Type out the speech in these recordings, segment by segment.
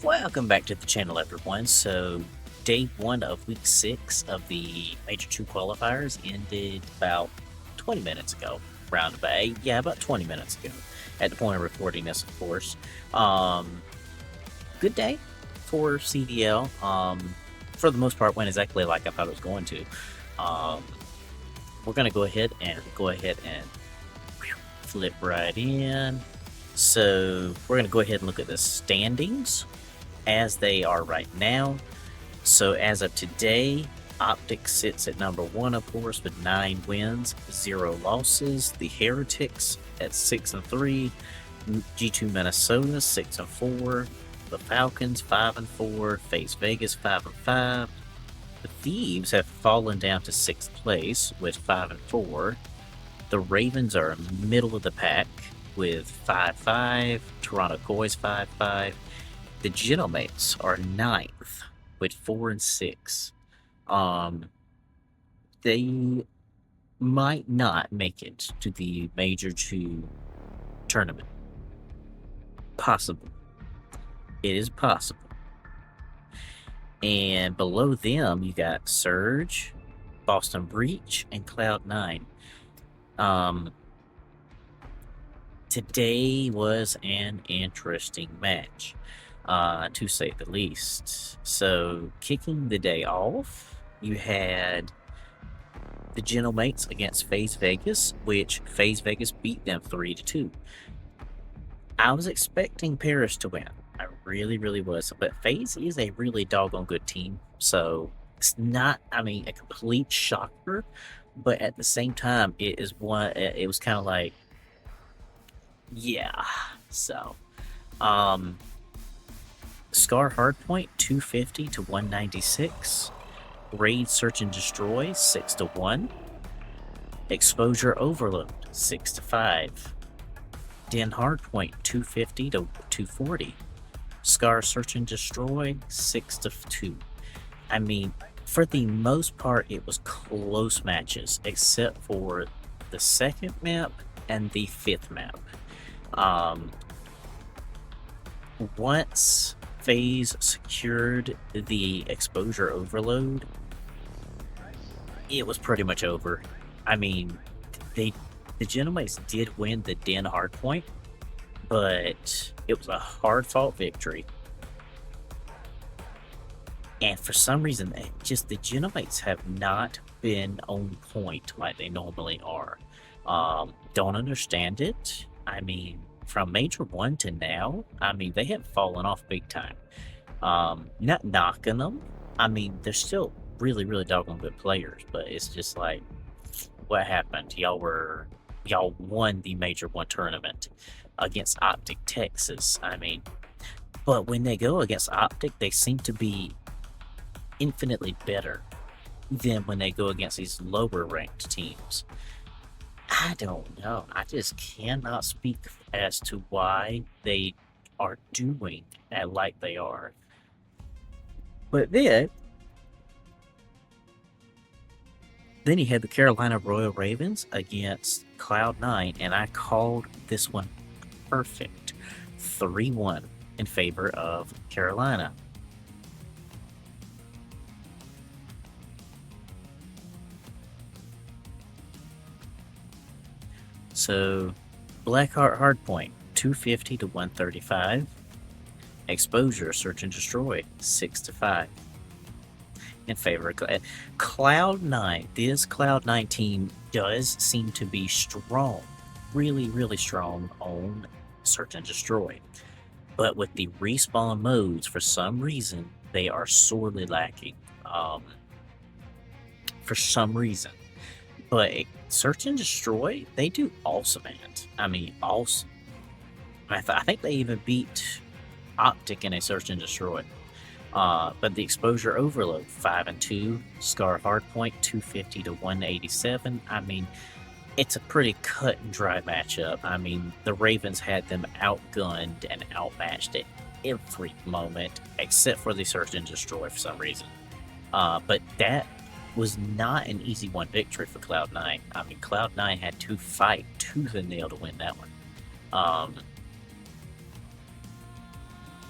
Welcome back to the channel, everyone. So, day one of week 6 of the Major 2 qualifiers ended about 20 minutes ago. Round about, yeah, about 20 minutes ago. At the point of recording this, of course. Good day for CDL. For the most part, went exactly like I thought it was going to. We're going to go ahead and flip right in. So, we're going to go ahead and look at the standings as they are right now. So as of today, Optic sits at number 1, of course, with 9 wins, 0 losses. The Heretics at 6-3, G2 Minnesota 6-4, the Falcons 5-4, Faze Vegas 5-5. The Thieves have fallen down to 6th place with 5-4. The Ravens are middle of the pack with 5-5. Toronto Koi's 5-5. The Genomates are 9th with 4-6. They might not make it to the Major 2 tournament. Possible. It is possible. And below them, you got Surge, Boston Breach, and Cloud9. Today was an interesting match, to say the least. So, kicking the day off, you had the Genomates against Faze Vegas, which Faze Vegas beat them 3-2. I was expecting Paris to win. I really was. But Faze is a really doggone good team. So, it's not, a complete shocker. But at the same time, it was kind of like, yeah. So, Scar Hardpoint 250 to 196. Raid Search and Destroy 6-1. Exposure Overload 6-5. Den Hardpoint 250 to 240. Scar Search and Destroy 6-2. For the most part, it was close matches, except for the second map and the 5th map. Once Faze secured the exposure overload, it was pretty much over. The Genomates did win the Den hardpoint, but it was a hard-fought victory. And for some reason, the Genomates have not been on point like they normally are. Don't understand it. From Major 1 to now, they have fallen off big time. Not knocking them. They're still really doggone good players, but it's just like, what happened? Y'all won the Major 1 tournament against Optic Texas. But when they go against Optic, they seem to be infinitely better than when they go against these lower ranked teams. I don't know. I just cannot speak as to why they are doing like they are. But then you had the Carolina Royal Ravens against Cloud9, and I called this one perfect. 3-1 in favor of Carolina. So, Blackheart Hardpoint 250 to 135. Exposure Search and Destroy 6-5 in favor of Cloud9. This Cloud9 team does seem to be strong, really strong on Search and Destroy. But with the respawn modes, for some reason, they are sorely lacking. For some reason. But Search and Destroy, they do awesome at it. Awesome. I think they even beat Optic in a Search and Destroy. But the Exposure Overload 5-2, Scar Hardpoint 250 to 187. It's a pretty cut and dry matchup. The Ravens had them outgunned and outmatched at every moment, except for the Search and Destroy for some reason. But that was not an easy one victory for Cloud9. Cloud9 had to fight tooth and nail to win that one.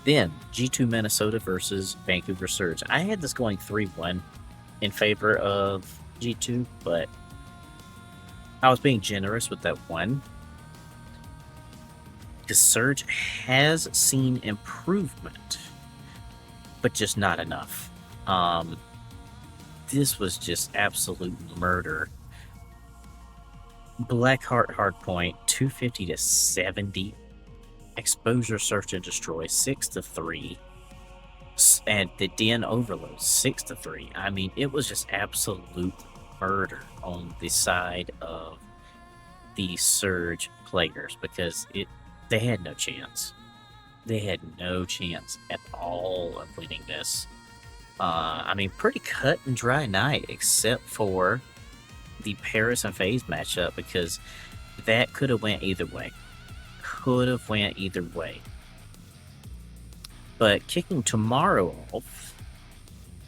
Then G2 Minnesota versus Vancouver Surge. I had this going 3-1 in favor of G2, but I was being generous with that one. Because Surge has seen improvement, but just not enough. This was just absolute murder. Blackheart Hardpoint 250 to 70. Exposure Search and Destroy 6 to 3. And the Den Overload 6 to 3. I mean, it was just absolute murder on the side of the Surge players because they had no chance. They had no chance at all of winning this. I mean, pretty cut and dry night, except for the Paris and Faze matchup, because that could have went either way. But kicking tomorrow off,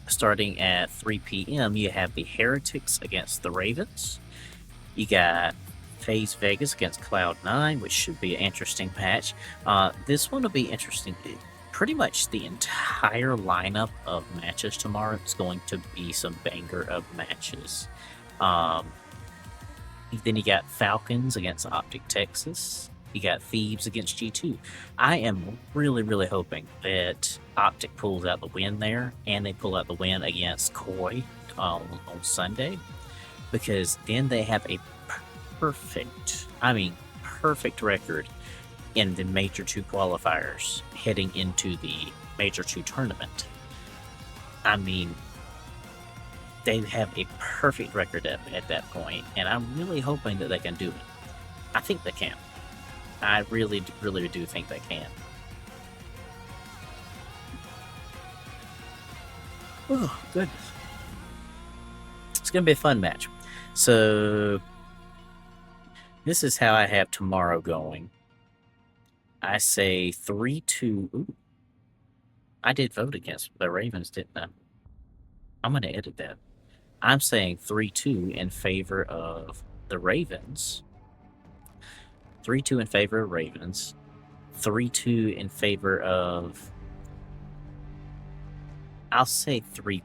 starting at 3 p.m., you have the Heretics against the Ravens. You got Faze Vegas against Cloud9, which should be an interesting match. This one will be interesting. Pretty much the entire lineup of matches tomorrow is going to be some banger of matches. Then you got Falcons against Optic Texas. You got Thieves against G2. I am really, really hoping that Optic pulls out the win there, and they pull out the win against Koi on Sunday, because then they have a perfect record in the Major 2 qualifiers heading into the Major 2 tournament. I mean, they have a perfect record at that point, and I'm really hoping that they can do it. I think they can. I really, really do think they can. Oh, goodness. It's going to be a fun match. So, this is how I have tomorrow going. I say 3-2. Ooh. I did vote against the Ravens, didn't I? I'm going to edit that. I'm saying 3-2 in favor of the Ravens. 3-2 in favor of Ravens. 3-2 in favor of... I'll say 3-1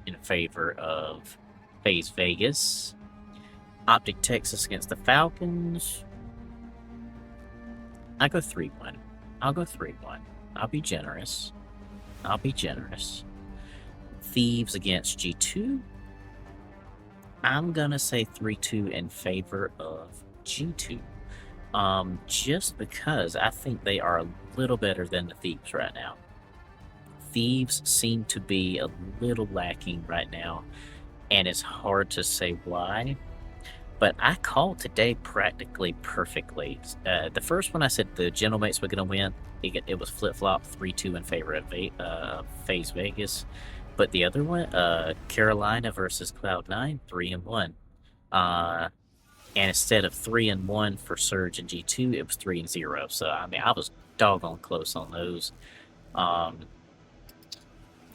in favor of Faze Vegas. Optic Texas against the Falcons. I go 3-1. I'll go 3-1. I'll be generous. Thieves against G2. I'm gonna say 3-2 in favor of G2. Just because I think they are a little better than the Thieves right now. Thieves seem to be a little lacking right now, and it's hard to say why. But I called today practically perfectly. The first one I said the Gentlemates were going to win. It was flip-flop 3-2 in favor of Faze Vegas. But the other one, Carolina versus Cloud9, 3-1. And instead of 3-1 for Surge and G2, it was 3-0. So, I mean, I was doggone close on those.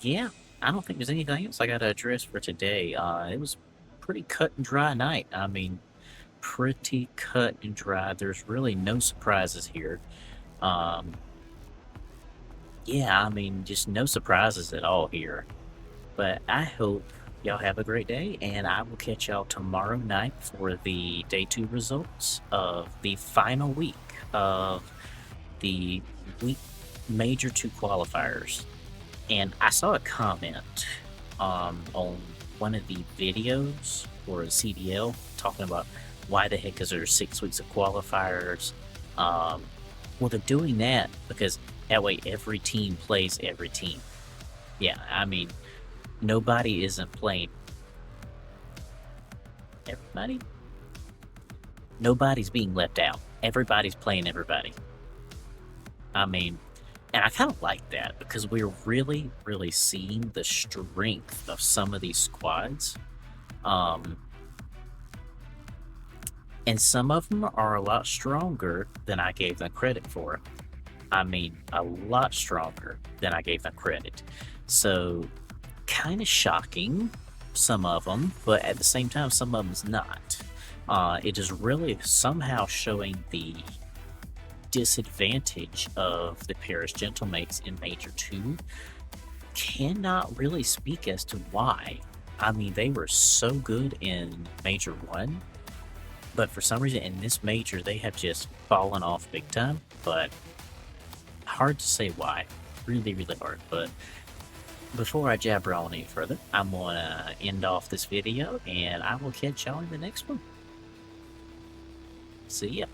Yeah, I don't think there's anything else I got to address for today. It was pretty cut and dry night. I mean, pretty cut and dry. There's really no surprises here. Yeah, I mean, just no surprises at all here. But I hope y'all have a great day, and I will catch y'all tomorrow night for the Day 2 results of the final week of the Major 2 qualifiers. And I saw a comment on one of the videos for CDL talking about why the heck is there 6 weeks of qualifiers. Well, they're doing that because that way every team plays every team. Yeah, I mean, nobody isn't playing everybody. Nobody's being left out. Everybody's playing everybody. I mean, and I kind of like that because we're really, really seeing the strength of some of these squads. And some of them are a lot stronger than I gave them credit for. I mean, a lot stronger than I gave them credit. So, kind of shocking, some of them, but at the same time, some of them's not. It is really somehow showing the disadvantage of the Paris Gentlemates in Major 2. Cannot really speak as to why. I mean, they were so good in Major 1, but for some reason in this Major, they have just fallen off big time, but hard to say why. Really, really hard. But before I jabber on any further, I'm gonna end off this video, and I will catch y'all in the next one. See ya.